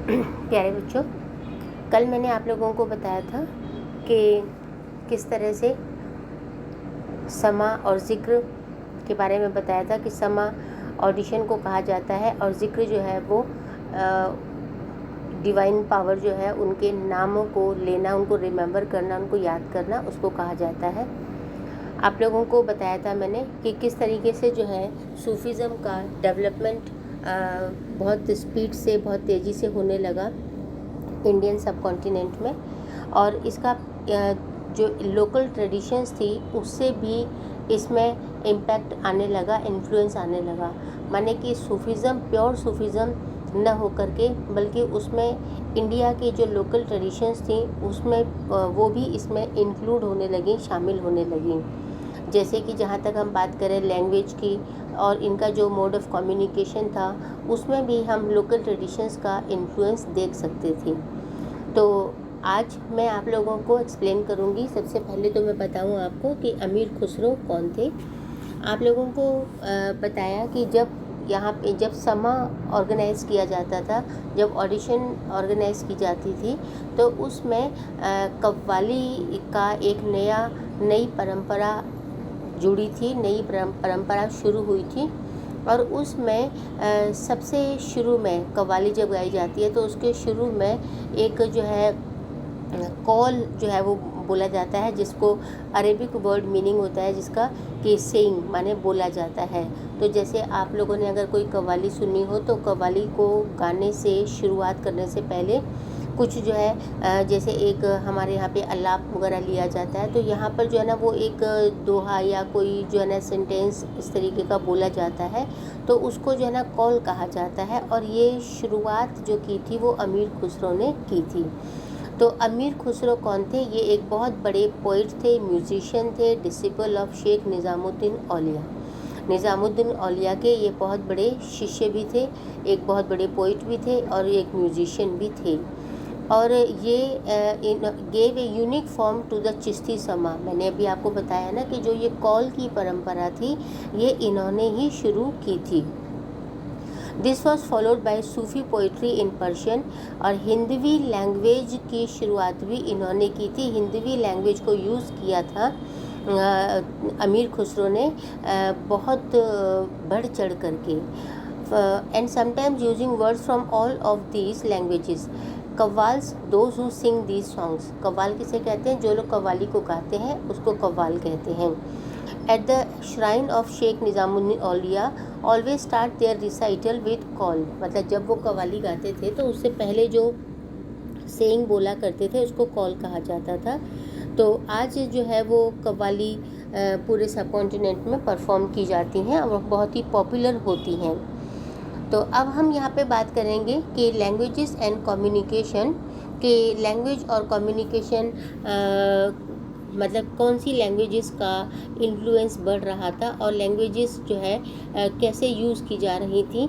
प्यारे बच्चों, कल मैंने आप लोगों को बताया था कि किस तरह से समा और ज़िक्र के बारे में बताया था कि समा ऑडिशन को कहा जाता है और ज़िक्र जो है वो डिवाइन पावर जो है उनके नामों को लेना, उनको रिमेंबर करना, उनको याद करना, उसको कहा जाता है। आप लोगों को बताया था मैंने कि किस तरीके से जो है सूफीज़म का डेवलपमेंट बहुत स्पीड से, बहुत तेज़ी से होने लगा इंडियन सब कॉन्टिनेंट में, और इसका जो लोकल ट्रेडिशंस थी उससे भी इसमें इम्पैक्ट आने लगा, इन्फ्लुएंस आने लगा। माने कि सूफीज़म प्योर सूफीज़म न हो करके बल्कि उसमें इंडिया की जो लोकल ट्रेडिशंस थी उसमें वो भी इसमें इंक्लूड होने लगी, शामिल होने लगी। जैसे कि जहाँ तक हम बात करें लैंग्वेज की और इनका जो मोड ऑफ़ कम्युनिकेशन था उसमें भी हम लोकल ट्रेडिशंस का इन्फ्लुएंस देख सकते थे। तो आज मैं आप लोगों को एक्सप्लेन करूँगी। सबसे पहले तो मैं बताऊँ आपको कि अमीर खुसरो कौन थे। आप लोगों को बताया कि जब यहाँ पे जब समा ऑर्गेनाइज़ किया जाता था, जब ऑडिशन ऑर्गेनाइज़ की जाती थी तो उसमें कव्वाली का एक नई परंपरा जुड़ी थी, नई परंपरा शुरू हुई थी। और उसमें सबसे शुरू में कव्वाली जब गाई जाती है तो उसके शुरू में एक जो है कॉल जो है वो बोला जाता है, जिसको अरेबिक वर्ड मीनिंग होता है जिसका कि सेइंग माने बोला जाता है। तो जैसे आप लोगों ने अगर कोई कव्वाली सुनी हो तो कव्वाली को गाने से शुरुआत करने से पहले कुछ जो है जैसे एक हमारे यहाँ पे अल्लाप वगैरह लिया जाता है, तो यहाँ पर जो है ना वो एक दोहा या कोई जो है ना सेंटेंस इस तरीके का बोला जाता है, तो उसको जो है ना कॉल कहा जाता है। और ये शुरुआत जो की थी वो अमीर खुसरो ने की थी। तो अमीर खुसरो कौन थे? ये एक बहुत बड़े पोइट थे, म्यूजिशियन थे, डिसिपल ऑफ शेख निज़ामुद्दीन औलिया। निज़ामुद्दीन औलिया के ये बहुत बड़े शिष्य भी थे, एक बहुत बड़े पोइट भी थे और एक म्यूजिशियन भी थे। और ये gave a unique form to the Chishti sama. मैंने अभी आपको बताया ना कि जो ये कॉल की परंपरा थी ये इन्होंने ही शुरू की थी। This was followed by Sufi poetry in Persian. और हिंदवी लैंग्वेज की शुरुआत भी इन्होंने की थी। हिंदवी लैंग्वेज को यूज़ किया था अमीर खुसरो ने बहुत बढ़ चढ़ करके, and sometimes using words from all of these languages. Qawwals those who sing these songs. कव्वाल किसे कहते हैं? जो लोग कव्वाली को गाते हैं उसको कव्वाल कहते हैं। At the shrine of Sheikh Nizamuddin Auliya always start their recital with qaul. मतलब जब वो कव्वाली गाते थे तो उससे पहले जो सेइंग बोला करते थे उसको कॉल कहा जाता था। तो आज जो है वो कव्वाली पूरे सब कॉन्टिनेंट में परफॉर्म की जाती हैं और बहुत ही पॉपुलर होती हैं। तो अब हम यहाँ पे बात करेंगे कि लैंग्वेजेस एंड कम्युनिकेशन, के लैंग्वेज और कम्युनिकेशन मतलब कौन सी लैंग्वेजेस का इन्फ्लुएंस बढ़ रहा था और लैंग्वेजेस जो है कैसे यूज़ की जा रही थी।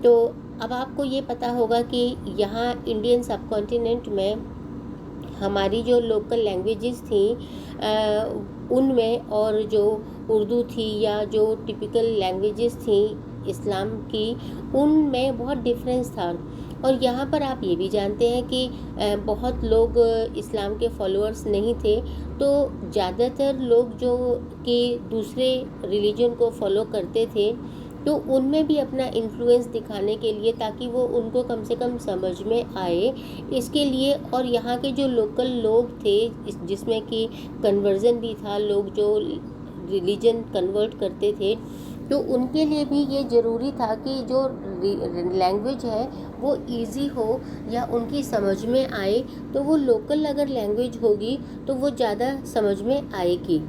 तो अब आपको ये पता होगा कि यहाँ इंडियन सब कॉन्टिनेंट में हमारी जो लोकल लैंग्वेजेस थी उनमें और जो उर्दू थी या जो टिपिकल लैंग्वेजेस थी इस्लाम की, उनमें बहुत डिफरेंस था। और यहाँ पर आप ये भी जानते हैं कि बहुत लोग इस्लाम के फॉलोअर्स नहीं थे, तो ज़्यादातर लोग जो कि दूसरे रिलीजन को फॉलो करते थे तो उनमें भी अपना इन्फ्लुएंस दिखाने के लिए, ताकि वो उनको कम से कम समझ में आए इसके लिए। और यहाँ के जो लोकल लोग थे जिसमें कि कन्वर्जन भी था, लोग जो रिलीजन कन्वर्ट करते थे, तो उनके लिए भी ये ज़रूरी था कि जो लैंग्वेज है वो इजी हो या उनकी समझ में आए। तो वो लोकल अगर लैंग्वेज होगी तो वो ज़्यादा समझ में आएगी।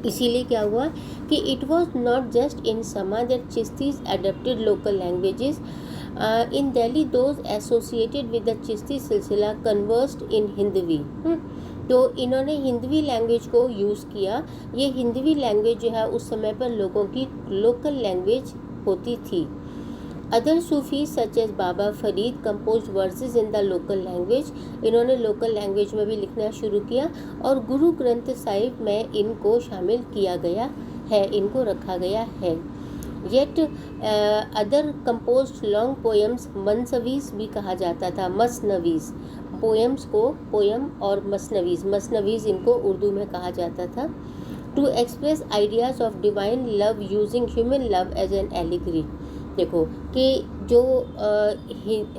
इसीलिए क्या हुआ कि it was not just in समा that Chishtis adapted local languages. In Delhi those associated with the Chishti silsila conversed इन हिंदवी। तो इन्होंने हिंदवी लैंग्वेज को यूज़ किया। ये हिंदवी लैंग्वेज जो है उस समय पर लोगों की लोकल लैंग्वेज होती थी। Other Sufi such as Baba Farid compose verses in the local language. इन्होंने लोकल लैंग्वेज में भी लिखना शुरू किया और गुरु ग्रंथ साहिब में इनको शामिल किया गया है, इनको रखा गया है। Yet others composed long poems masnavis भी कहा जाता था, मसनवीज। पोएम्स को पोएम और मसनवीज इनको उर्दू में कहा जाता था। To express ideas of divine love using human love as an allegory. देखो कि जो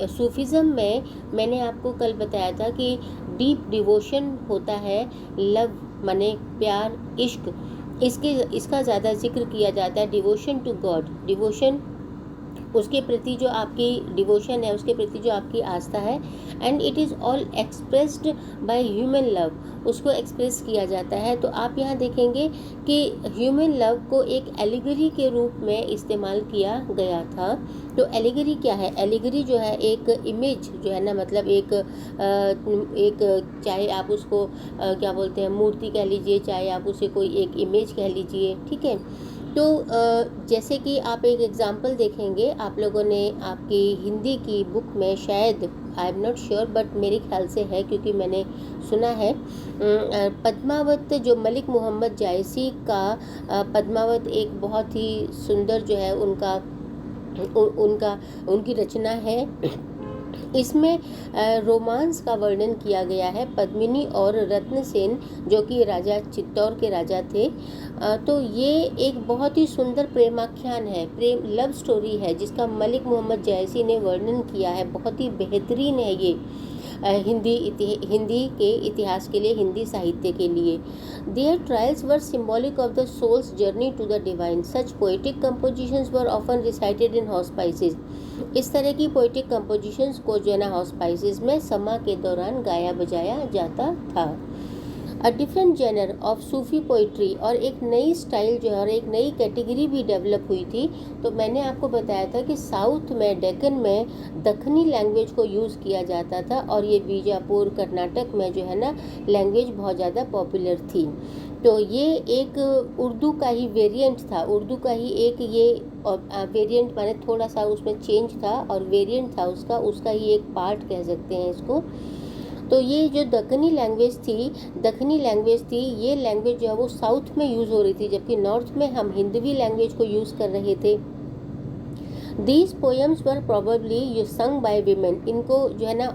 सूफिज़म में मैंने आपको कल बताया था कि डीप डिवोशन होता है, लव माने प्यार, इश्क, इसका ज़्यादा जिक्र किया जाता है। डिवोशन टू गॉड, डिवोशन उसके प्रति जो आपकी डिवोशन है, उसके प्रति जो आपकी आस्था है, and it is all expressed by human love, उसको एक्सप्रेस किया जाता है। तो आप यहाँ देखेंगे कि ह्यूमन लव को एक एलिगरी के रूप में इस्तेमाल किया गया था। तो एलिगरी क्या है? एलिगरी जो है एक इमेज जो है ना, मतलब एक चाहे आप उसको क्या बोलते हैं, मूर्ति कह लीजिए, चाहे आप उसे कोई एक इमेज कह लीजिए, ठीक है। तो जैसे कि आप एक एग्ज़ाम्पल देखेंगे, आप लोगों ने आपकी हिंदी की बुक में शायद, I am not sure but मेरे ख्याल से है, क्योंकि मैंने सुना है, पद्मावत जो मलिक मोहम्मद जायसी का पद्मावत एक बहुत ही सुंदर जो है उनकी रचना है। इसमें रोमांस का वर्णन किया गया है पद्मिनी और रत्नसेन, जो कि राजा चित्तौड़ के राजा थे। तो ये एक बहुत ही सुंदर प्रेमाख्यान है, प्रेम लव स्टोरी है, जिसका मलिक मोहम्मद जायसी ने वर्णन किया है। बहुत ही बेहतरीन है ये हिंदी के इतिहास के लिए, हिंदी साहित्य के लिए। Their trials were symbolic of the soul's journey to the divine. Such poetic compositions were often recited in hospices. इस तरह की पोएटिक कंपोजिशंस को जो है ना हॉस्पाइसेस में समा के दौरान गाया बजाया जाता था। A different genre of Sufi poetry, और एक नई स्टाइल जो है और एक नई कैटेगरी भी डेवलप हुई थी। तो मैंने आपको बताया था कि साउथ में, डेक्कन में दक्खनी लैंग्वेज को यूज़ किया जाता था, और ये बीजापुर कर्नाटक में जो है ना लैंग्वेज बहुत ज़्यादा पॉपुलर थी। तो ये एक उर्दू का ही वेरिएंट था, उर्दू का ही एक ये वेरिएंट माने थोड़ा सा उसमें चेंज था, और वेरिएंट था उसका ही एक पार्ट कह सकते हैं इसको। तो ये जो दक्खनी लैंग्वेज थी, ये लैंग्वेज जो है वो साउथ में यूज़ हो रही थी, जबकि नॉर्थ में हम हिंदवी लैंग्वेज को यूज़ कर रहे थे। These poems were probably you sung by women. इनको जो है ना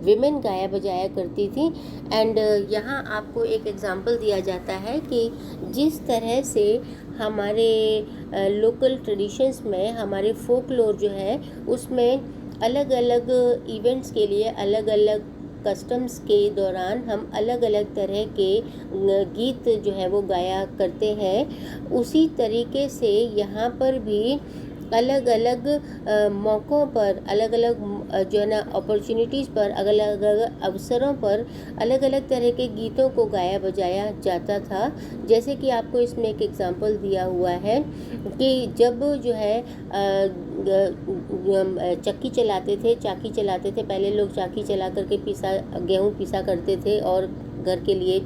विमेन गाया बजाया करती थी। एंड यहाँ आपको एक एग्जांपल दिया जाता है कि जिस तरह से हमारे लोकल ट्रेडिशंस में हमारे फोकलोर जो है उसमें अलग अलग इवेंट्स के लिए, अलग अलग कस्टम्स के दौरान हम अलग अलग तरह के गीत जो है वो गाया करते हैं, उसी तरीके से यहाँ पर भी अलग अलग मौक़ों पर, अलग अलग जो है ना अपॉर्चुनिटीज़ पर, अलग अलग अवसरों पर अलग अलग तरह के गीतों को गाया बजाया जाता था। जैसे कि आपको इसमें एक एग्जांपल दिया हुआ है कि जब जो है चाकी चलाते थे, पहले लोग चाकी चला करके गेहूँ पीसा करते थे, और घर के लिए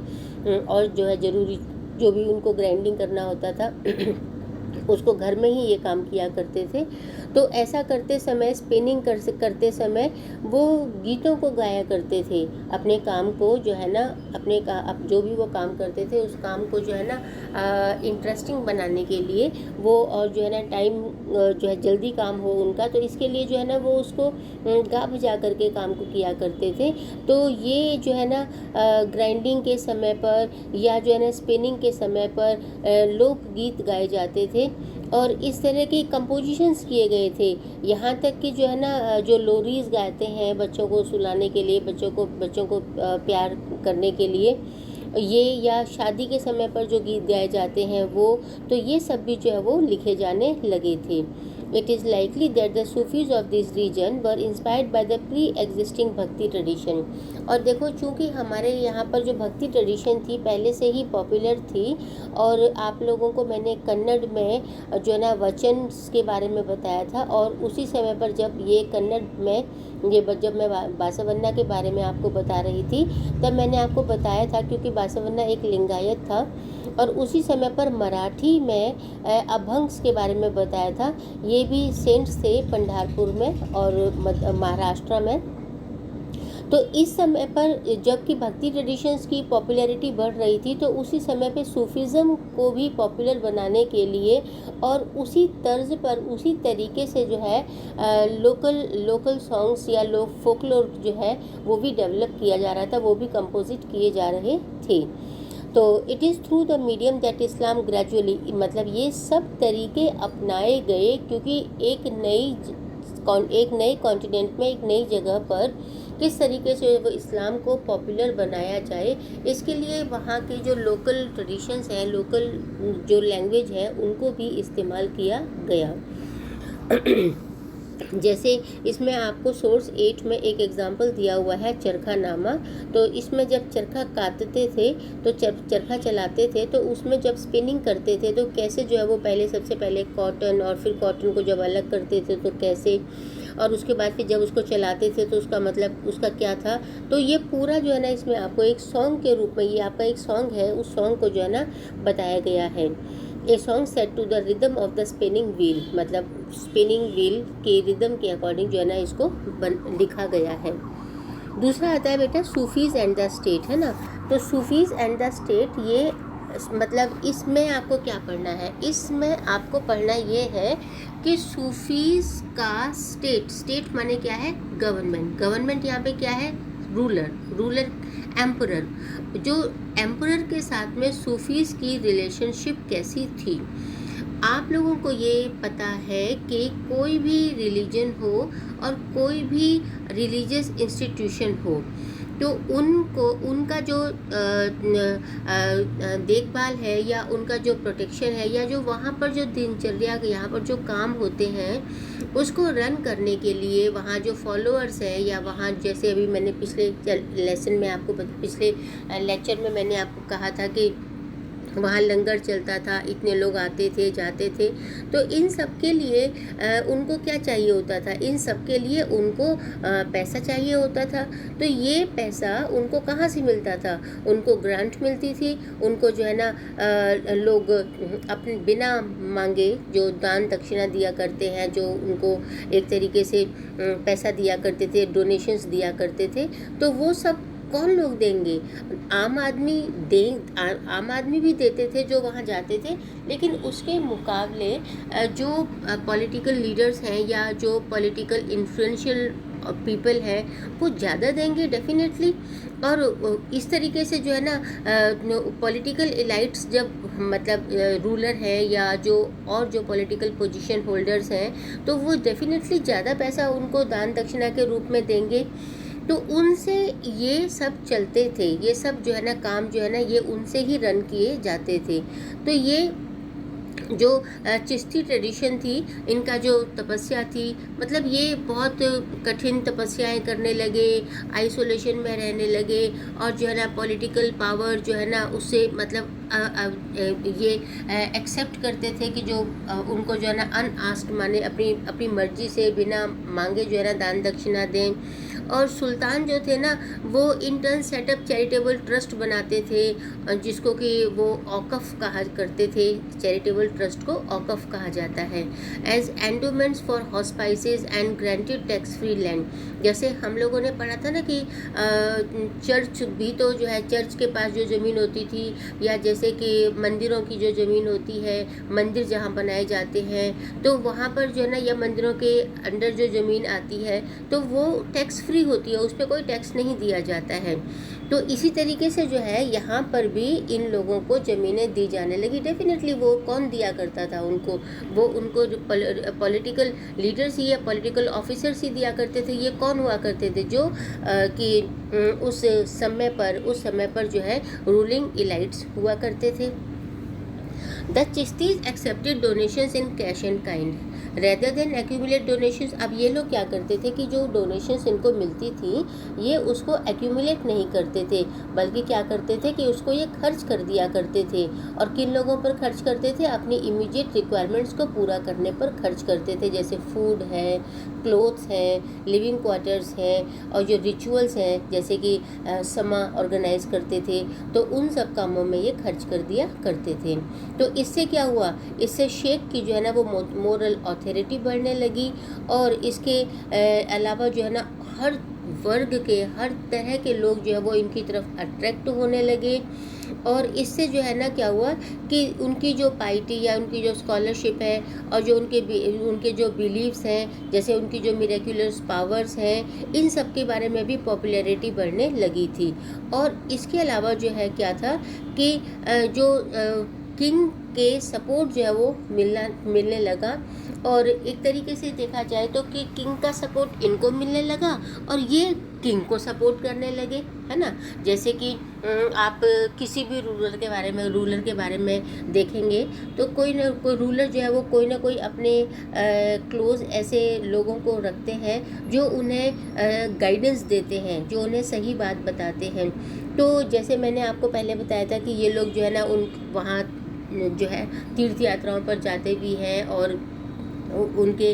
और जो है ज़रूरी जो भी उनको ग्राइंडिंग करना होता था उसको घर में ही ये काम किया करते थे। तो ऐसा करते समय, स्पिनिंग करते समय वो गीतों को गाया करते थे, अपने काम को जो है ना, अब जो भी वो काम करते थे उस काम को जो है ना इंटरेस्टिंग बनाने के लिए वो, और जो है ना टाइम जो है जल्दी काम हो उनका, तो इसके लिए जो है ना वो उसको गा बजा करके काम को किया करते थे। तो ये जो है ना ग्राइंडिंग के समय पर या जो है ना स्पिनिंग के समय पर लोकगीत गाए जाते थे, और इस तरह की कंपोजिशंस किए गए थे। यहाँ तक कि जो है ना जो लोरीज गाते हैं बच्चों को सुलाने के लिए, बच्चों को प्यार करने के लिए, ये या शादी के समय पर जो गीत गाए जाते हैं वो, तो ये सब भी जो है वो लिखे जाने लगे थे। It is likely that the Sufis of this region were inspired by the pre-existing भक्ति ट्रेडिशन। और देखो, चूँकि हमारे यहाँ पर जो भक्ति ट्रेडिशन थी पहले से ही पॉपुलर थी, और आप लोगों को मैंने कन्नड़ में जो है ना वचन के बारे में बताया था, और उसी समय पर जब ये कन्नड़ में जब मैं बासवन्ना के बारे में आपको बता रही थी, तब मैंने आपको बताया था, क्योंकि बासवन्ना एक लिंगायत था, और उसी समय पर मराठी में अभंग्स के बारे में बताया था। ये भी सेंट्स थे पंढरपुर में और महाराष्ट्र में। तो इस समय पर जबकि भक्ति ट्रेडिशंस की पॉपुलैरिटी बढ़ रही थी, तो उसी समय पे सूफीज़्म को भी पॉपुलर बनाने के लिए और उसी तर्ज पर उसी तरीके से जो है लोकल सॉन्ग्स या फोकलोर जो है वो भी डेवलप किया जा रहा था, वो भी कंपोजिट किए जा रहे थे। तो it is through the medium that Islam gradually, मतलब ये सब तरीके अपनाए गए क्योंकि एक नए कॉन्टिनेंट में, एक नई जगह पर किस तरीके से वो इस्लाम को पॉपुलर बनाया जाए, इसके लिए वहाँ के जो लोकल ट्रेडिशंस हैं, लोकल जो लैंग्वेज है, उनको भी इस्तेमाल किया गया। जैसे इसमें आपको सोर्स 8 में एक एग्जांपल दिया हुआ है चरखा नामा। तो इसमें जब चरखा काटते थे, तो चरखा चलाते थे, तो उसमें जब स्पिनिंग करते थे तो कैसे जो है वो सबसे पहले कॉटन, और फिर कॉटन को जब अलग करते थे तो कैसे, और उसके बाद फिर जब उसको चलाते थे तो उसका मतलब उसका क्या था। तो ये पूरा जो है ना इसमें आपको एक सॉन्ग के रूप में, ये आपका एक सॉन्ग है, उस सॉन्ग को जो है ना बताया गया है। A song set to the rhythm of the spinning wheel, मतलब स्पिनिंग व्हील के रिदम के अकॉर्डिंग जो है ना इसको लिखा गया है। दूसरा आता है बेटा सूफीज़ एंड द स्टेट, है ना। तो सूफीज़ एंड द स्टेट, ये मतलब इसमें आपको क्या पढ़ना है, इसमें आपको पढ़ना ये है कि सूफीज़ का स्टेट माने क्या है, गवर्नमेंट यहाँ पे क्या है, रूलर एम्परर। जो एम्परर के साथ में सूफीज़ की रिलेशनशिप कैसी थी। आप लोगों को ये पता है कि कोई भी रिलीजन हो और कोई भी रिलीजियस इंस्टीट्यूशन हो, तो उनका जो देखभाल है या उनका जो प्रोटेक्शन है, या जो वहाँ पर जो दिनचर्या यहाँ पर जो काम होते हैं उसको रन करने के लिए वहाँ जो फॉलोअर्स हैं, या वहाँ जैसे अभी मैंने पिछले लेक्चर में मैंने आपको कहा था कि वहाँ लंगर चलता था, इतने लोग आते थे जाते थे, तो इन सब के लिए उनको क्या चाहिए होता था, इन सब के लिए उनको पैसा चाहिए होता था। तो ये पैसा उनको कहाँ से मिलता था, उनको ग्रांट मिलती थी, उनको जो है ना लोग अपने बिना मांगे जो दान दक्षिणा दिया करते हैं, जो उनको एक तरीके से पैसा दिया करते थे, डोनेशंस दिया करते थे, तो वो सब कौन लोग देंगे, आम आदमी भी देते थे जो वहाँ जाते थे, लेकिन उसके मुकाबले जो पॉलिटिकल लीडर्स हैं या जो पॉलिटिकल इन्फ्लुएंशियल पीपल है वो ज़्यादा देंगे डेफिनेटली। और इस तरीके से जो है ना पॉलिटिकल एलाइट्स जब मतलब रूलर है या जो पॉलिटिकल पोजीशन होल्डर्स हैं, तो वो डेफिनेटली ज़्यादा पैसा उनको दान दक्षिणा के रूप में देंगे। तो उनसे ये सब चलते थे, ये सब जो है ना काम जो है ना ये उनसे ही रन किए जाते थे। तो ये जो चिश्ती ट्रेडिशन थी, इनका जो तपस्या थी, मतलब ये बहुत कठिन तपस्याएं करने लगे, आइसोलेशन में रहने लगे, और जो है ना पॉलिटिकल पावर जो है ना उससे मतलब ये एक्सेप्ट करते थे कि जो उनको जो है ना अनआस्क्ड माने अपनी मर्जी से बिना मांगे जो है ना दान दक्षिणा दें। और सुल्तान जो थे ना वो इंटर्न सेटअप चैरिटेबल ट्रस्ट बनाते थे, जिसको कि वो औकफ कहा करते थे, चैरिटेबल ट्रस्ट को औकफ कहा जाता है। As endowments for hospices and granted tax free land, जैसे हम लोगों ने पढ़ा था ना कि चर्च भी तो जो है चर्च के पास जो ज़मीन होती थी, या जैसे कि मंदिरों की जो ज़मीन होती है, मंदिर जहाँ बनाए जाते हैं, तो वहाँ पर जो है ना या मंदिरों के अंडर जो ज़मीन आती है तो वो टैक्स फ्री होती है, उस पर कोई टैक्स नहीं दिया जाता है। तो इसी तरीके से जो है यहाँ पर भी इन लोगों को ज़मीनें दी जाने लगी। डेफिनेटली वो कौन दिया करता था उनको, वो उनको पॉलिटिकल लीडर्स ही या पॉलिटिकल ऑफिसर्स ही दिया करते थे। ये कौन हुआ करते थे, जो कि उस समय पर जो है रूलिंग इलाइट्स हुआ करते थे। The Chishtis accepted donations in cash and kind rather than accumulate donations. अब ये लोग क्या करते थे कि जो डोनेशंस इनको मिलती थी ये उसको एक्यूमुलेट नहीं करते थे, बल्कि क्या करते थे कि उसको ये खर्च कर दिया करते थे। और किन लोगों पर खर्च करते थे, अपनी इमीडिएट रिक्वायरमेंट्स को पूरा करने पर खर्च करते थे, जैसे फूड है, क्लोथ्स हैं, लिविंग क्वार्टर्स हैं, और जो रिचुअल्स हैं जैसे कि समा ऑर्गेनाइज करते थे, तो उन सब कामों में ये खर्च कर दिया करते थे। तो इससे क्या हुआ, इससे शेख की जो है ना वो मोरल अथॉरिटी बढ़ने लगी, और इसके अलावा जो है ना हर वर्ग के, हर तरह के लोग जो है वो इनकी तरफ अट्रैक्ट होने लगे। और इससे जो है ना क्या हुआ कि उनकी जो पाइटी या उनकी जो स्कॉलरशिप है और जो उनके जो बिलीव्स हैं, जैसे उनकी जो मिरेक्युलस पावर्स हैं, इन सब के बारे में भी पॉपुलैरिटी बढ़ने लगी थी। और इसके अलावा जो है क्या था कि जो किंग के सपोर्ट जो है वो मिलने लगा। और एक तरीके से देखा जाए तो कि किंग का सपोर्ट इनको मिलने लगा और ये किंग को सपोर्ट करने लगे, है ना। जैसे कि आप किसी भी रूलर के बारे में देखेंगे तो कोई रूलर जो है वो कोई ना कोई अपने क्लोज ऐसे लोगों को रखते हैं जो उन्हें गाइडेंस देते हैं, जो उन्हें सही बात बताते हैं। तो जैसे मैंने आपको पहले बताया था कि ये लोग जो है ना वहाँ जो है तीर्थ यात्राओं पर जाते भी हैं और उनके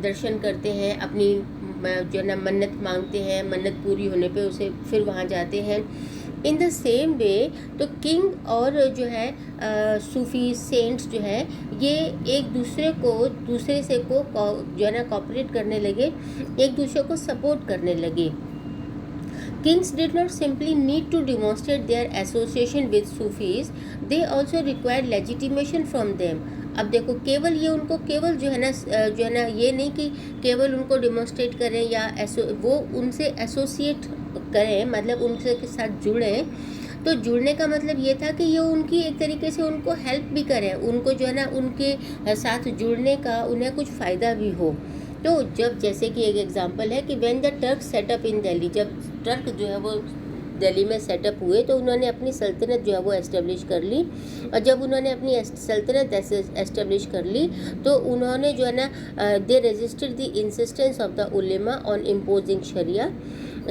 दर्शन करते हैं, अपनी जो है ना मन्नत मांगते हैं, मन्नत पूरी होने पे उसे फिर वहाँ जाते हैं। इन द सेम वे तो किंग और जो है सूफी सेंट्स जो है ये एक दूसरे से जो है ना कॉपरेट करने लगे, एक दूसरे को सपोर्ट करने लगे। Kings did not simply need to demonstrate their association with Sufis, they also required legitimation from them. अब देखो केवल जो है ना ये नहीं कि केवल उनको डिमॉन्स्ट्रेट करें या वो उनसे एसोसिएट करें, मतलब उनसे के साथ जुड़ें। तो जुड़ने का मतलब ये था कि ये उनकी एक तरीके से उनको हेल्प भी करें, उनको जो है ना उनके साथ जुड़ने का उन्हें कुछ फ़ायदा भी हो। तो जब जैसे कि एक एग्जांपल है कि व्हेन द टर्क सेटअप इन दिल्ली, जब टर्क जो है वो दिल्ली में सेटअप हुए तो उन्होंने अपनी सल्तनत जो है वो एस्टेब्लिश कर ली। और जब उन्होंने अपनी सल्तनत एस्टेब्लिश कर ली तो उन्होंने जो है ना they resisted the insistence of the ulema on imposing sharia.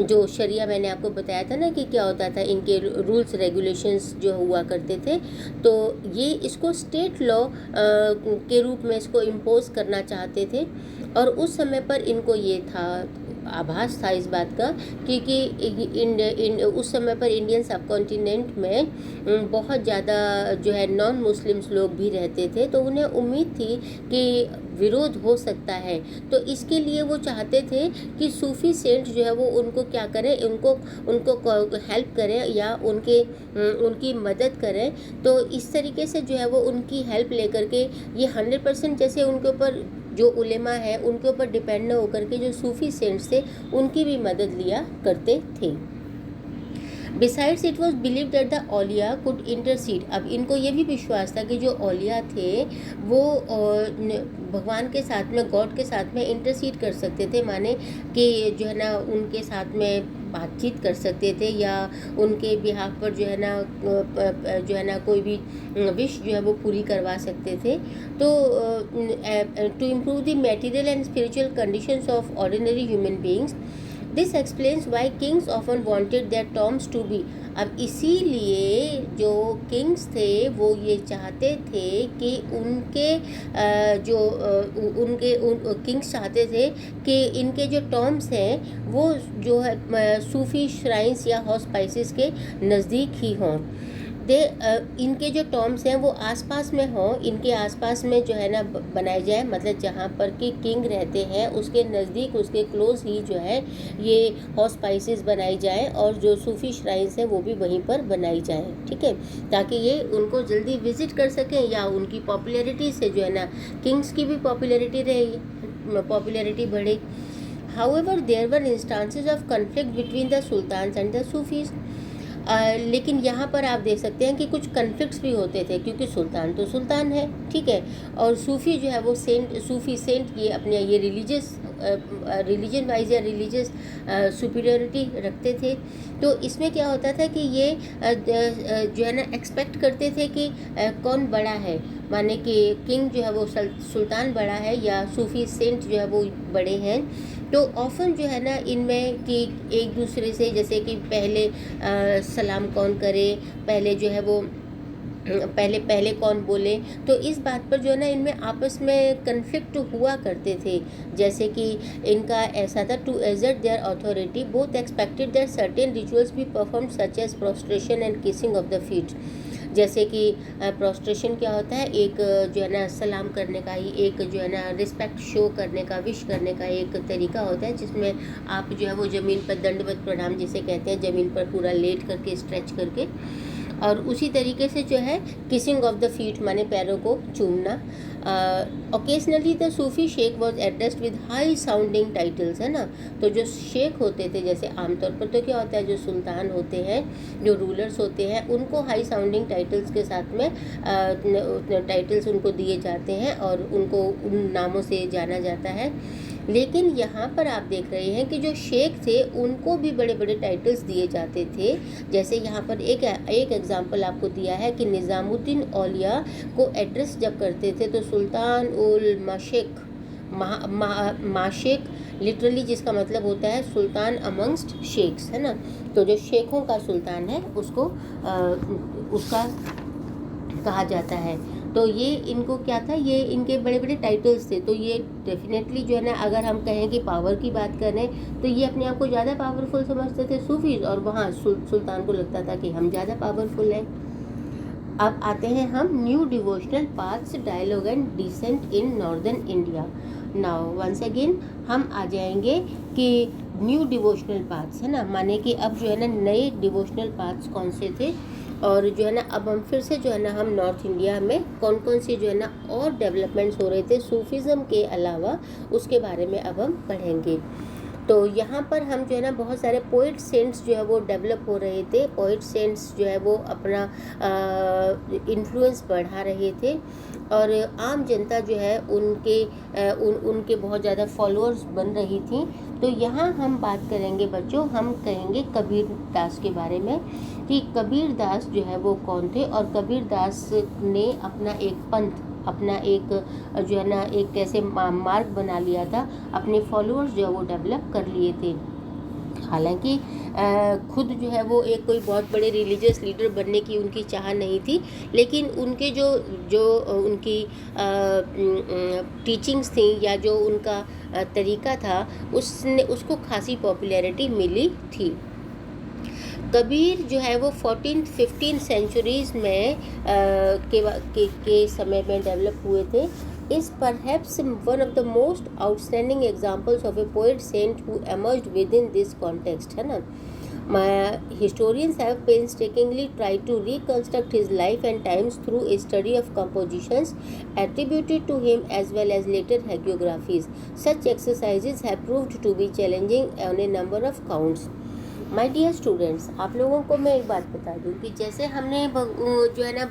जो शरिया मैंने आपको बताया था ना कि क्या होता था, इनके रूल्स रेगुलेशंस जो हुआ करते थे, तो ये इसको स्टेट लॉ के रूप में इसको इम्पोज करना चाहते थे। और उस समय पर इनको ये था, आभास था इस बात का कि उस समय पर इंडियन सब कॉन्टिनेंट में बहुत ज़्यादा जो है नॉन मुस्लिम्स लोग भी रहते थे, तो उन्हें उम्मीद थी कि विरोध हो सकता है। तो इसके लिए वो चाहते थे कि सूफी सेंट जो है वो उनको क्या करें, उनको हेल्प करें या उनकी मदद करें। तो इस तरीके से जो है वो उनकी हेल्प लेकर के ये 100% जैसे उनके ऊपर जो उलेमा है उनके ऊपर डिपेंड न होकर के जो सूफी सेंट्स थे उनकी भी मदद लिया करते थे। Besides it was believe that the Auliya could intercede. अब इनको ये भी विश्वास था कि जो औलिया थे वो भगवान के साथ में, गॉड के साथ में इंटरसीड कर सकते थे, माने कि जो है ना उनके साथ में बातचीत कर सकते थे या उनके बिहाफ पर जो है ना कोई भी विश जो है वो पूरी करवा सकते थे। तो to improve the material and spiritual conditions of ordinary human beings, this explains why kings often wanted their tombs to be. अब इसीलिए जो किंग्स थे वो ये चाहते थे कि किंग्स चाहते थे कि इनके जो टॉम्स हैं वो जो है सूफी श्राइन्स या हॉस्पाइसेस के नज़दीक ही हों। इनके जो टॉम्स हैं वो आसपास में हों, इनके आसपास में जो है ना बनाए जाए, मतलब जहाँ पर कि किंग रहते हैं उसके नज़दीक, उसके क्लोज ही जो है ये हॉस्पाइसेस बनाई जाए और जो सूफी श्राइन्स हैं वो भी वहीं पर बनाई जाए, ठीक है, ताकि ये उनको जल्दी विजिट कर सकें या उनकी पॉपुलैरिटी से जो है ना किंग्स की भी पॉपुलैरिटी बढ़े। However there were instances of conflict between the sultans and the Sufis. लेकिन यहाँ पर आप देख सकते हैं कि कुछ कन्फ्लिक्ट्स भी होते थे, क्योंकि सुल्तान तो सुल्तान है, ठीक है, और सूफ़ी जो है वो सूफ़ी सेंट ये अपने ये रिलीजन वाइज या रिलीजियस सुपीरियरिटी रखते थे। तो इसमें क्या होता था कि ये जो है ना एक्सपेक्ट करते थे कि कौन बड़ा है, माने कि किंग जो है वो सुल्तान बड़ा है या सूफ़ी सेंट जो है वो बड़े हैं। तो ऑफन जो है ना इनमें कि एक दूसरे से, जैसे कि पहले सलाम कौन करे, पहले जो है वो पहले कौन बोले, तो इस बात पर जो है ना इनमें आपस में कन्फ्लिक्ट हुआ करते थे। जैसे कि इनका ऐसा था, to assert their authority both expected that certain rituals be perform such as prostration and kissing of the feet. जैसे कि प्रोस्ट्रेशन क्या होता है, एक जो है ना सलाम करने का ही, एक जो है ना रिस्पेक्ट शो करने का, विश करने का एक तरीका होता है, जिसमें आप जो है वो ज़मीन पर दंडवत प्रणाम जिसे कहते हैं, ज़मीन पर पूरा लेट करके स्ट्रेच करके, और उसी तरीके से जो है किसिंग ऑफ द फीट माने पैरों को चूमना। Occasionally the Sufi sheikh was addressed with high sounding titles, है ना। तो जो शेख होते थे, जैसे आमतौर पर तो क्या होता है, जो सुल्तान होते हैं, जो रूलर्स होते हैं, उनको हाई साउंडिंग टाइटल्स के साथ में टाइटल्स उनको दिए जाते हैं और उनको उन नामों से जाना जाता है। लेकिन यहाँ पर आप देख रहे हैं कि जो शेख थे उनको भी बड़े बड़े टाइटल्स दिए जाते थे। जैसे यहाँ पर एक एग्जांपल आपको दिया है कि निज़ामुद्दीन औलिया को एड्रेस जब करते थे तो सुल्तान उल मशक माशिक लिटरली, जिसका मतलब होता है सुल्तान अमंगस्ट शेख्स, है ना। तो जो शेखों का सुल्तान है उसको उसका कहा जाता है। तो ये इनको क्या था, ये इनके बड़े बड़े टाइटल्स थे। तो ये डेफिनेटली जो है ना, अगर हम कहें कि पावर की बात करें तो ये अपने आप को ज़्यादा पावरफुल समझते थे सूफीज, और वहाँ सुल्तान को लगता था कि हम ज़्यादा पावरफुल हैं। अब आते हैं हम new devotional paths, dialogue and dissent in northern India. Now once again हम आ जाएंगे कि न्यू डिवोशनल पाथ्स, है ना, माने कि अब जो है ना नए डिवोशनल पाथ्स कौन से थे, और जो है ना अब हम फिर से जो है ना हम नॉर्थ इंडिया में कौन कौन सी जो है ना और डेवलपमेंट्स हो रहे थे सूफीज़म के अलावा, उसके बारे में अब हम पढ़ेंगे। तो यहाँ पर हम जो है ना बहुत सारे पोइट सेंट्स जो है वो डेवलप हो रहे थे। पोइट सेंट्स जो है वो अपना इन्फ्लुएंस बढ़ा रहे थे, और आम जनता जो है उनके बहुत ज़्यादा फॉलोअर्स बन रही थी। तो यहाँ हम बात करेंगे बच्चों, हम कहेंगे कबीर दास के बारे में कि कबीर दास जो है वो कौन थे, और कबीर दास ने अपना एक पंथ, अपना एक जो है ना एक कैसे मार्ग बना लिया था, अपने फॉलोअर्स जो है वो डेवलप कर लिए थे। हालांकि खुद जो है वो एक कोई बहुत बड़े रिलीजियस लीडर बनने की उनकी चाह नहीं थी, लेकिन उनके जो उनकी टीचिंग्स थी या जो उनका तरीका था उसको खासी पॉपुलैरिटी मिली थी। कबीर जो है वो 14th-15th सेंचुरीज़ में के समय में डेवलप हुए थे। is perhaps one of the most outstanding examples of a poet saint who emerged within this context, है ना। Historians have painstakingly tried to reconstruct his life and times through a study of compositions attributed to him as well as later hagiographies. Such exercises have proved to be challenging on a number of counts. My dear students, आप लोगों को मैं एक बात बता दूं कि जैसे हमने जो है ना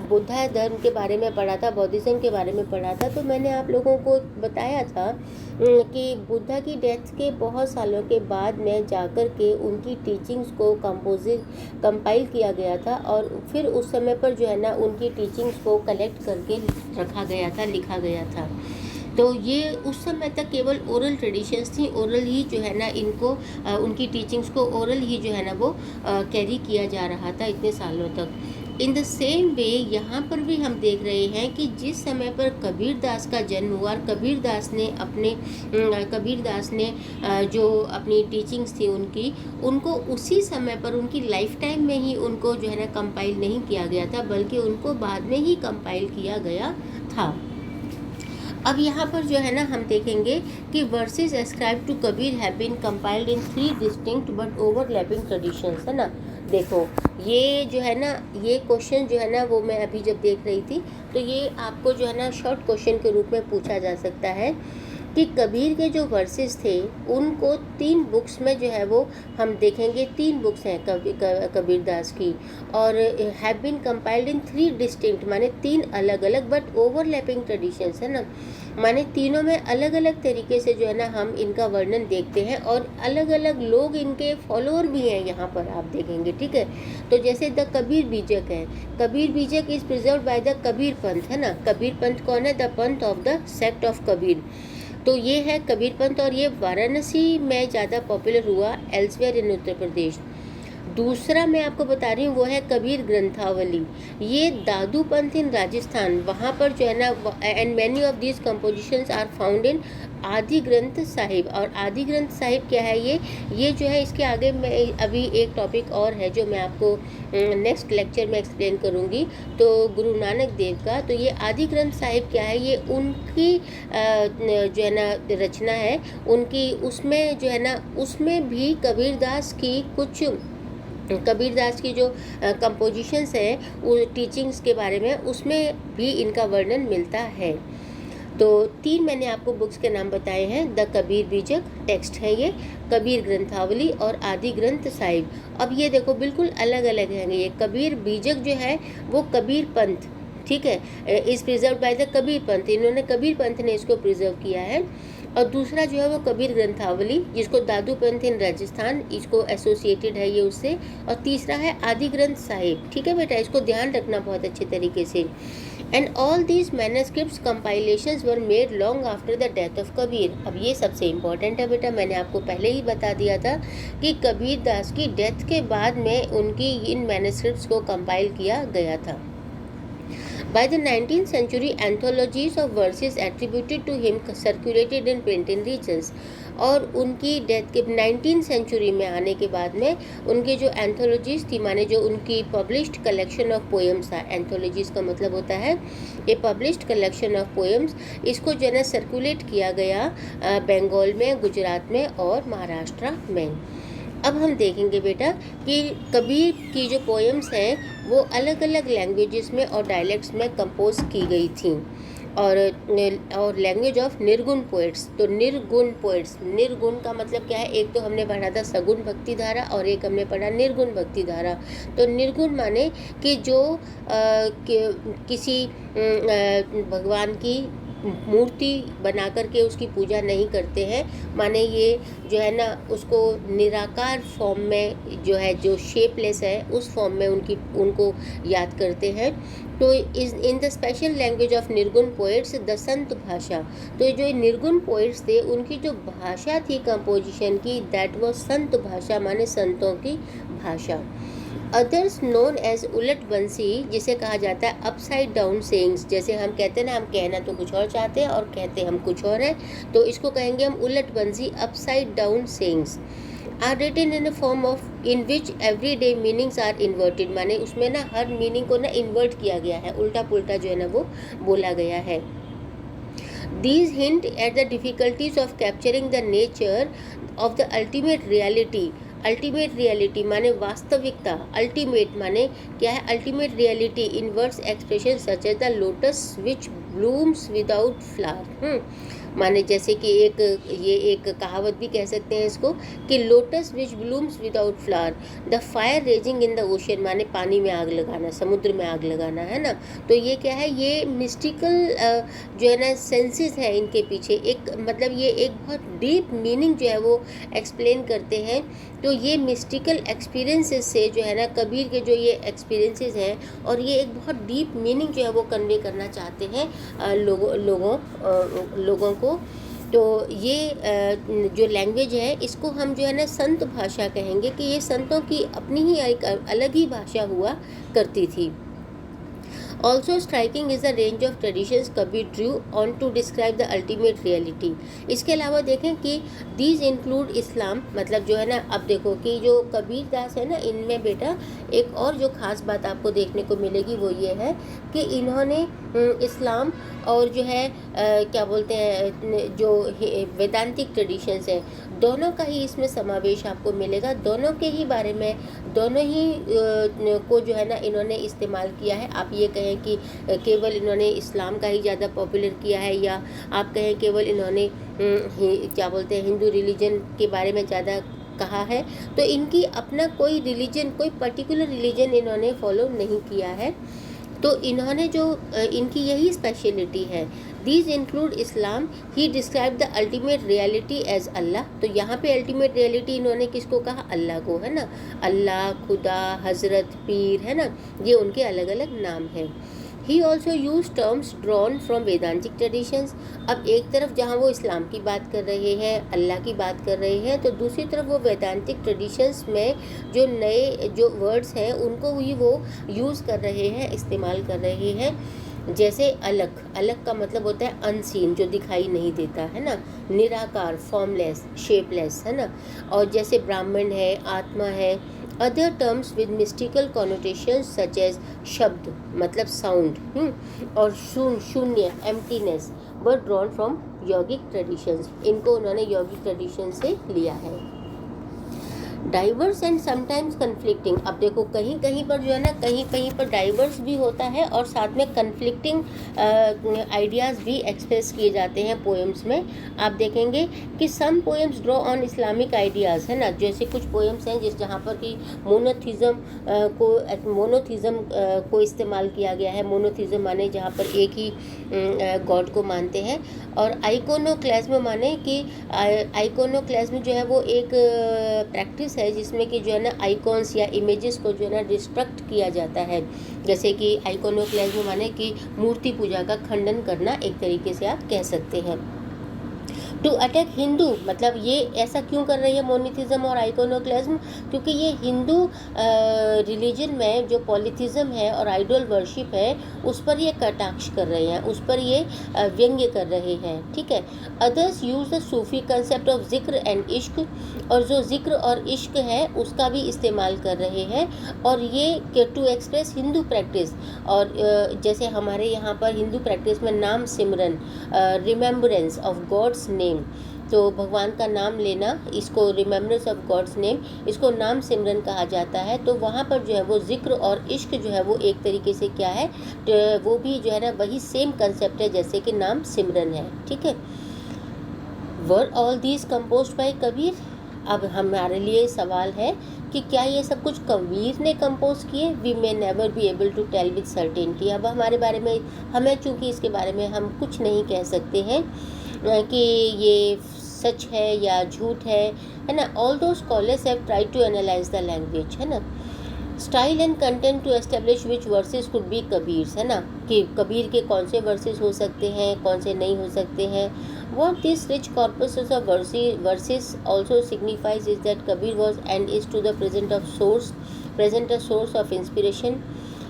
बुद्धा धर्म के बारे में पढ़ा था, बौद्धिज्म के बारे में पढ़ा था, तो मैंने आप लोगों को बताया था कि बुद्धा की डेथ के बहुत सालों के बाद में जाकर के उनकी टीचिंग्स को कंपाइल किया गया था, और फिर उस समय पर जो है ना उनकी टीचिंग्स को कलेक्ट करके रखा गया था, लिखा गया था। तो ये उस समय तक केवल ओरल ट्रेडिशंस थी, ओरल ही जो है ना इनको उनकी टीचिंग्स को ओरल ही जो है ना वो कैरी किया जा रहा था इतने सालों तक। इन द सेम वे यहाँ पर भी हम देख रहे हैं कि जिस समय पर कबीर दास का जन्म हुआ, कबीर दास ने जो अपनी टीचिंग्स थी उनको उसी समय पर उनकी लाइफ टाइम में ही उनको जो है ना कंपाइल नहीं किया गया था, बल्कि उनको बाद में ही कंपाइल किया गया था। अब यहाँ पर जो है ना हम देखेंगे कि verses ascribe to Kabir have been compiled in 3 distinct but overlapping traditions, है ना। देखो ये जो है ना ये क्वेश्चन जो है ना वो मैं अभी जब देख रही थी तो ये आपको जो है ना शॉर्ट क्वेश्चन के रूप में पूछा जा सकता है कि कबीर के जो वर्सेस थे उनको 3 बुक्स में जो है वो हम देखेंगे। 3 बुक्स हैं कबीर दास की, और have been compiled in 3 distinct माने 3 अलग अलग बट ओवरलैपिंग ट्रेडिशंस, है ना। माने तीनों में अलग अलग तरीके से जो है ना हम इनका वर्णन देखते हैं, और अलग अलग लोग इनके फॉलोअर भी हैं यहाँ पर आप देखेंगे, ठीक है। तो जैसे द कबीर बीजक है, कबीर बीजक is preserve by the Kabir Panth, है ना। कबीर पंथ कौन है? द पंथ of the sect of Kabir. तो ये है कबीर पंथ, और ये वाराणसी में ज़्यादा पॉपुलर हुआ, एल्सवेयर इन उत्तर प्रदेश। दूसरा मैं आपको बता रही हूँ वो है कबीर ग्रंथावली। ये दादू पंथ इन राजस्थान, वहाँ पर जो है ना, and many of these compositions are found in Adi Granth Sahib. और आदि ग्रंथ साहिब क्या है, ये जो है, इसके आगे मैं अभी एक टॉपिक और है जो मैं आपको नेक्स्ट लेक्चर में एक्सप्लेन करूँगी, तो गुरु नानक देव का। तो ये आदि ग्रंथ साहिब क्या है, ये उनकी जो है ना रचना है उनकी, उसमें जो है ना, उसमें भी कबीरदास की जो कंपोजिशंस हैं वो टीचिंग्स के बारे में, उसमें भी इनका वर्णन मिलता है। तो 3 मैंने आपको बुक्स के नाम बताए हैं। द कबीर बीजक टेक्स्ट है ये, कबीर ग्रंथावली और आदि ग्रंथ साहिब। अब ये देखो बिल्कुल अलग अलग हैं ये। कबीर बीजक जो है वो कबीर पंथ, ठीक है, is preserve by the Kabir Panth, इन्होंने कबीर पंथ ने इसको प्रिजर्व किया है। और दूसरा जो है वो कबीर ग्रंथावली, जिसको दादू पंथ इन राजस्थान, इसको एसोसिएटेड है ये उससे। और तीसरा है आदि ग्रंथ साहिब, ठीक है बेटा, इसको ध्यान रखना बहुत अच्छे तरीके से। And all these manuscripts compilations were made long after the death of Kabir. अब ये सबसे इम्पॉर्टेंट है बेटा, मैंने आपको पहले ही बता दिया था कि कबीर दास की डेथ के बाद में उनकी इन मैनस्क्रिप्ट्स को कंपाइल किया गया था। By the 19th century, anthologies of verses attributed to him circulated in print in regions. और उनकी डेथ के 19th सेंचुरी में आने के बाद में उनकी जो एंथोलॉजीज थी, माने जो उनकी पब्लिश्ड कलेक्शन ऑफ पोएम्स था, एंथोलॉजीज का मतलब होता है ये पब्लिश्ड कलेक्शन ऑफ पोएम्स, इसको जो है सर्कुलेट किया गया बंगाल में, गुजरात में और महाराष्ट्र में। अब हम देखेंगे बेटा कि कबीर की जो पोएम्स हैं वो अलग अलग लैंग्वेजेस में और डायलेक्ट्स में कंपोज की गई थी। और लैंग्वेज ऑफ निर्गुण पोइट्स। तो निर्गुण पोइट्स, निर्गुण का मतलब क्या है, एक तो हमने पढ़ा था सगुण भक्ति धारा और एक हमने पढ़ा निर्गुण भक्ति धारा। तो निर्गुण माने कि जो किसी भगवान की मूर्ति बना करके उसकी पूजा नहीं करते हैं, माने ये जो है ना उसको निराकार फॉर्म में जो है, जो शेपलेस है, उस फॉर्म में उनको याद करते हैं। तो is in the special language of निर्गुण पोइट्स द संत भाषा। तो जो निर्गुण पोइट्स थे उनकी जो भाषा थी कंपोजिशन की, दैट वाज संत भाषा, माने संतों की भाषा। अदर्स नोन एज उलट बंसी, जिसे कहा जाता है अपसाइड डाउन सेइंग्स। जैसे हम कहते हैं ना, हम कहना तो कुछ और चाहते हैं और कहते हम कुछ और हैं, तो इसको कहेंगे हम उलट बंसी, upside down sayings. Are written in a form of in which everyday meanings are inverted, माने उसमें ना हर मीनिंग को ना इन्वर्ट किया गया है, उल्टा पुल्टा जो है ना वो बोला गया है। These hint at the difficulties of capturing the nature of the ultimate reality. Ultimate reality माने वास्तविकता, अल्टीमेट माने क्या है, ultimate reality in words expression such as the lotus which blooms without flower. माने जैसे कि एक कहावत भी कह सकते हैं इसको कि lotus which blooms without flower, the fire raging in the ocean, माने पानी में आग लगाना, समुद्र में आग लगाना, है ना। तो ये क्या है, ये मिस्टिकल जो है ना सेंसेस है इनके पीछे, एक मतलब ये एक बहुत डीप मीनिंग जो है वो एक्सप्लेन करते हैं। तो ये मिस्टिकल एक्सपीरियंसेस से जो है ना, कबीर के जो ये एक्सपीरियंसेस हैं और ये एक बहुत डीप मीनिंग जो है वो कन्वे करना चाहते हैं लोगों को। तो ये जो लैंग्वेज है इसको हम जो है ना संत भाषा कहेंगे कि ये संतों की अपनी ही एक अलग ही भाषा हुआ करती थी। Also striking is the range of traditions Kabir drew on to describe the ultimate reality. इसके अलावा देखें कि these include Islam, मतलब जो है ना, अब देखो कि जो कबीर दास है ना, इनमें बेटा एक और जो ख़ास बात आपको देखने को मिलेगी वो ये है कि इन्होंने इस्लाम और जो है क्या बोलते हैं, जो वेदांतिक ट्रेडिशंस हैं, दोनों का ही इसमें समावेश आपको मिलेगा। दोनों के ही बारे में, दोनों ही को जो है ना इन्होंने इस्तेमाल किया है। आप ये कहें कि केवल इन्होंने इस्लाम का ही ज़्यादा पॉपुलर किया है, या आप कहें केवल इन्होंने क्या बोलते हैं हिंदू रिलीजन के बारे में ज़्यादा कहा है। तो इनकी अपना कोई रिलीजन, कोई पर्टिकुलर रिलीजन इन्होंने फॉलो नहीं किया है। तो इन्होंने जो इनकी यही स्पेशलिटी है। These include Islam, he describe the ultimate reality as Allah. तो यहाँ पे अल्टीमेट रियलिटी इन्होंने किसको कहा, अल्लाह को, है ना। अल्लाह, खुदा, हजरत, पीर, है ना, ये उनके अलग अलग नाम हैं। He also use terms drawn from वेदांतिक traditions. अब एक तरफ जहाँ वो इस्लाम की बात कर रहे हैं, अल्लाह की बात कर रहे हैं, तो दूसरी तरफ वो वेदांतिक ट्रेडिशंस में जो नए जो वर्ड्स हैं उनको ही वो यूज़ कर रहे हैं, इस्तेमाल कर रहे हैं। जैसे अलग, अलग का मतलब होता है अनसीन, जो दिखाई नहीं देता, है ना, निराकार, फॉर्मलेस, शेपलेस, है ना। और जैसे ब्राह्मण है, आत्मा है। Other terms with mystical connotations such as shabd मतलब साउंड, और shunya, emptiness, were drawn from yogic traditions. इनको उन्होंने योगिक ट्रेडिशन से लिया है। Diverse and sometimes conflicting. अब देखो कहीं कहीं पर जो है ना, कहीं कहीं पर डाइवर्स भी होता है और साथ में कन्फ्लिक्टिंग आइडियाज़ भी एक्सप्रेस किए जाते हैं पोएम्स में। आप देखेंगे कि some poems draw on Islamic ideas, है ना। जैसे कुछ पोएम्स हैं जहाँ पर कि मोनोथिज़म को इस्तेमाल किया गया है। मोनोथिज़म माने जहाँ पर एक ही गॉड को मानते हैं। और आइकोनोक्लाज्म माने कि आइकोनोक्लाज्म जो है वो एक प्रैक्टिस है जिसमें कि जो है ना आइकॉन्स या इमेजेस को जो है ना डिस्ट्रक्ट किया जाता है। जैसे कि आइकोनोक्लाज्म माने कि मूर्ति पूजा का खंडन करना, एक तरीके से आप कह सकते हैं। टू अटैक हिंदू, मतलब ये ऐसा क्यों कर रही है मोनिथिज्म और आइकोनोक्लाज्म, क्योंकि ये हिंदू रिलीजन में जो पॉलिथिज्म है और आइडल वर्शिप है उस पर ये कटाक्ष कर रहे हैं, उस पर ये व्यंग्य कर रहे हैं, ठीक है। Others use the Sufi concept of जिक्र एंड इश्क, और जो जिक्र और इश्क है उसका भी इस्तेमाल कर रहे हैं, और ये टू एक्सप्रेस हिंदू प्रैक्टिस। और जैसे हमारे यहाँ पर हिंदू प्रैक्टिस में नाम सिमरन, रिमेम्बरेंस ऑफ गॉड्स नेम, तो भगवान का नाम लेना, इसको रिमेम्बरेंस ऑफ गॉड्स नेम, इसको नाम सिमरन कहा जाता है। तो वहाँ पर जो है वो जिक्र और इश्क जो है वो एक तरीके से क्या है, तो वो भी जो है ना वही सेम कंसेप्ट है जैसे कि नाम सिमरन है, ठीक है। Were all these composed bye Kabir. अब हमारे लिए सवाल है कि क्या ये सब कुछ कबीर ने कंपोज किए। We may never be able to tell with certainty. अब हमारे बारे में, हमें चूँकि इसके बारे में हम कुछ नहीं कह सकते हैं कि ये सच है या झूठ है ना। Although scholars have tried to analyse the language, है ना। Style and content to establish which verses could be Kabir's, है ना, कि कबीर के कौन से वर्सेस हो सकते हैं, कौन से नहीं हो सकते हैं। What this rich corpus of verses also signifies is that Kabir was and is to the present a source of inspiration।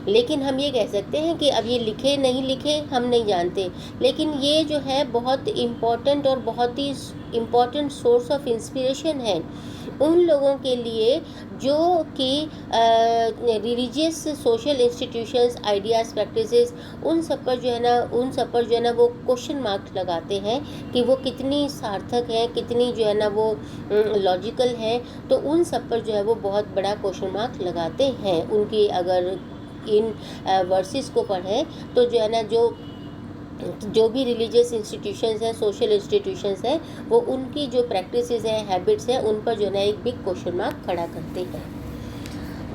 लेकिन हम ये कह सकते हैं कि अब ये लिखे नहीं लिखे हम नहीं जानते, लेकिन ये जो है बहुत इम्पॉर्टेंट और बहुत ही इम्पॉर्टेंट सोर्स ऑफ इंस्पिरेशन है उन लोगों के लिए जो कि religious social institutions, ideas, practices, उन सब पर जो है ना वो क्वेश्चन मार्क लगाते हैं कि वो कितनी सार्थक है, कितनी जो है ना वो लॉजिकल है। तो उन सब पर जो है वो बहुत बड़ा क्वेश्चन मार्क लगाते हैं। उनकी अगर इन वर्सेस को पढ़ें तो जो है ना जो भी रिलीजियस इंस्टीट्यूशंस हैं, सोशल इंस्टीट्यूशंस हैं, वो उनकी जो प्रैक्टिसेस हैं, हैबिट्स हैं, उन पर जो है ना एक बिग क्वेश्चन मार्क खड़ा करते हैं।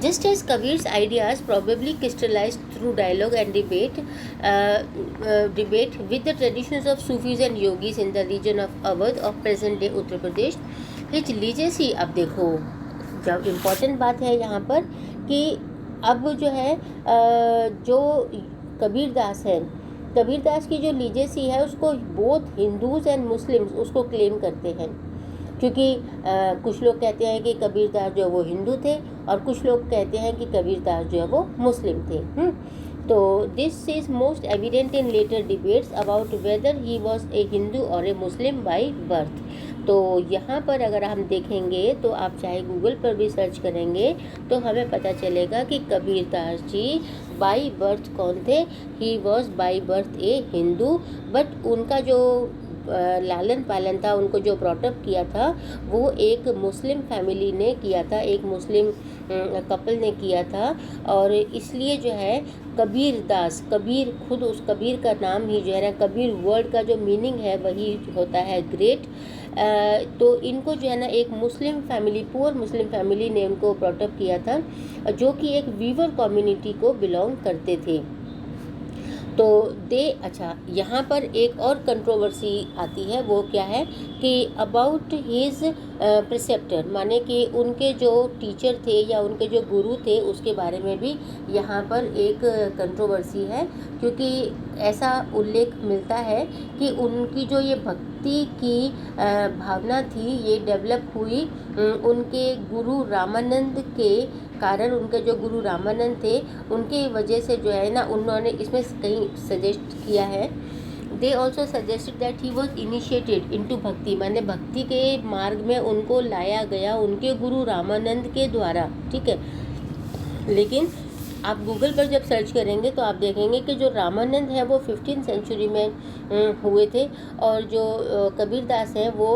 Just as Kabir's ideas probably crystallized through dialogue and debate with the traditions of Sufis and Yogis in the region of Awadh of present-day Uttar Pradesh, his legacy। अब देखो जब important बात है यहाँ पर कि अब जो है जो कबीरदास है, कबीरदास की जो लीजेसी है उसको बोथ हिंदूज़ एंड मुस्लिम्स उसको क्लेम करते हैं, क्योंकि कुछ लोग कहते हैं कि कबीरदास जो है वो हिंदू थे और कुछ लोग कहते हैं कि कबीरदास जो है वो मुस्लिम थे। तो this is most evident in later debates about whether he was a Hindu or a Muslim by birth. तो यहाँ पर अगर हम देखेंगे तो आप चाहे गूगल पर भी सर्च करेंगे तो हमें पता चलेगा कि कबीरदास जी बाई बर्थ कौन थे। He was by birth a Hindu, but उनका जो लालन पालन था, उनको जो ब्रॉटअप किया था वो एक मुस्लिम फैमिली ने किया था, एक मुस्लिम कपल ने किया था। और इसलिए जो है कबीरदास, कबीर खुद उस कबीर का नाम ही जो है ना, कबीर वर्ड का जो मीनिंग है वही होता है ग्रेट। तो इनको जो है ना एक Muslim family, poor Muslim family ने इनको ब्रॉटअप किया था, जो कि एक वीवर कम्युनिटी को बिलोंग करते थे। तो अच्छा, यहाँ पर एक और कंट्रोवर्सी आती है, वो क्या है कि अबाउट हिज प्रिसेप्टर, माने कि उनके जो टीचर थे या उनके जो गुरु थे उसके बारे में भी यहाँ पर एक कंट्रोवर्सी है, क्योंकि ऐसा उल्लेख मिलता है कि उनकी जो ये भक्ति की भावना थी ये डेवलप हुई उनके गुरु रामानंद के कारण। उनके जो गुरु रामानंद थे उनके वजह से जो है ना, उन्होंने इसमें कहीं सजेस्ट किया है, they also suggested that he was initiated into भक्ति, माने भक्ति के मार्ग में उनको लाया गया उनके गुरु रामानंद के द्वारा, ठीक है। लेकिन आप गूगल पर जब सर्च करेंगे तो आप देखेंगे कि जो रामानंद है वो 15th सेंचुरी में हुए थे और जो कबीरदास हैं वो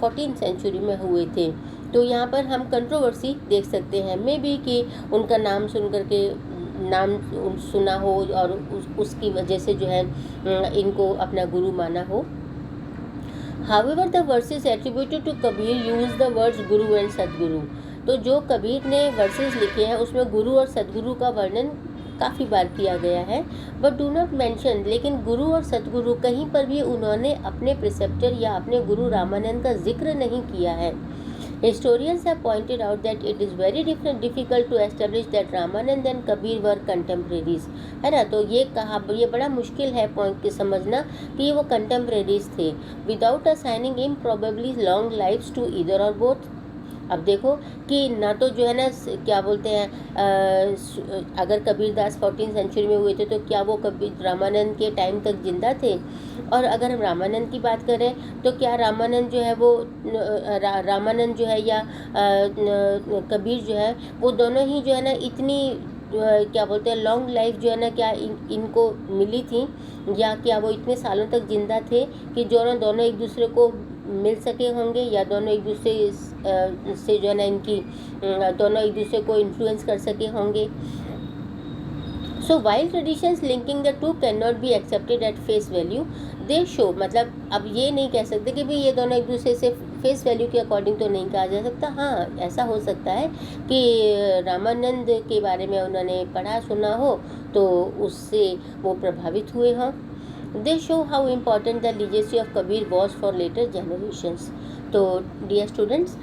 14th सेंचुरी में हुए थे। तो यहाँ पर हम कंट्रोवर्सी देख सकते हैं, मे बी कि उनका नाम सुन करके नाम सुना हो और उसकी वजह से जो है इनको अपना गुरु माना हो। However, the verses attributed to Kabir use the words Guru and Sadguru। तो जो कबीर ने वर्सेस लिखे हैं उसमें गुरु और सदगुरु का वर्णन काफ़ी बार किया गया है, बट डू नॉट मेंशन, लेकिन गुरु और सदगुरु कहीं पर भी उन्होंने अपने प्रिसेप्टर या अपने गुरु रामानंद का जिक्र नहीं किया है। Historians have pointed out that it is very difficult to establish that Ramanand and Kabir were contemporaries, है ना। तो ये बड़ा मुश्किल है पॉइंट की समझना कि वो contemporaries थे, without assigning improbably long lives to either or both। अब देखो कि ना तो जो है ना क्या बोलते हैं, अगर कबीरदास 14th सेंचुरी में हुए थे तो क्या वो कबीर रामानंद के टाइम तक जिंदा थे, और अगर हम रामानंद की बात करें तो क्या रामानंद जो है वो रामानंद जो है या कबीर जो है वो दोनों ही जो है ना इतनी क्या बोलते हैं लॉन्ग लाइफ जो है ना क्या इनको मिली थी, या क्या वो इतने सालों तक जिंदा थे कि दोनों एक दूसरे को मिल सके होंगे, या दोनों एक दूसरे से जो है ना इनकी दोनों एक दूसरे को इन्फ्लुएंस कर सके होंगे। So while traditions linking the two can not be accepted at face value, they show, मतलब अब ये नहीं कह सकते कि भाई ये दोनों एक दूसरे से फेस वैल्यू के अकॉर्डिंग तो नहीं कहा जा सकता। हाँ, ऐसा हो सकता है कि रामानंद के बारे में उन्होंने पढ़ा सुना हो तो उससे वो प्रभावित हुए हों। They show how important the legacy of Kabir was for later generations. तो डियर स्टूडेंट्स,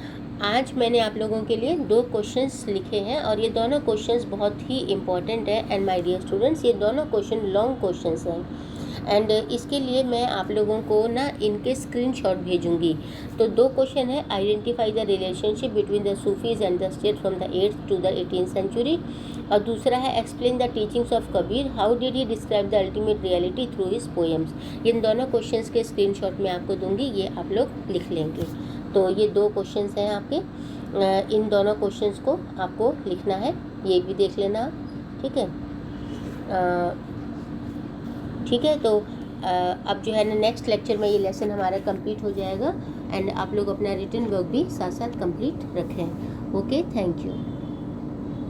आज मैंने आप लोगों के लिए 2 क्वेश्चंस लिखे हैं और ये दोनों क्वेश्चंस बहुत ही इम्पॉर्टेंट है। एंड माय डियर स्टूडेंट्स, ये दोनों क्वेश्चन लॉन्ग क्वेश्चंस हैं एंड इसके लिए मैं आप लोगों को ना इनके स्क्रीनशॉट भेजूंगी। तो 2 क्वेश्चन है, identify the relationship between the sufis and the state from the 8th to the 18th century, और दूसरा है explain the teachings of Kabir, how did he describe the ultimate reality through his poems. इन दोनों questions के screenshot मैं आपको दूंगी, ये आप लोग लिख लेंगे। तो ये 2 क्वेश्चंस हैं आपके, इन दोनों क्वेश्चंस को आपको लिखना है, ये भी देख लेना, ठीक है। ठीक है, तो अब जो है ना नेक्स्ट लेक्चर में ये लेसन हमारा कंप्लीट हो जाएगा एंड आप लोग अपना रिटन वर्क भी साथ साथ कंप्लीट रखें। Okay, thank you.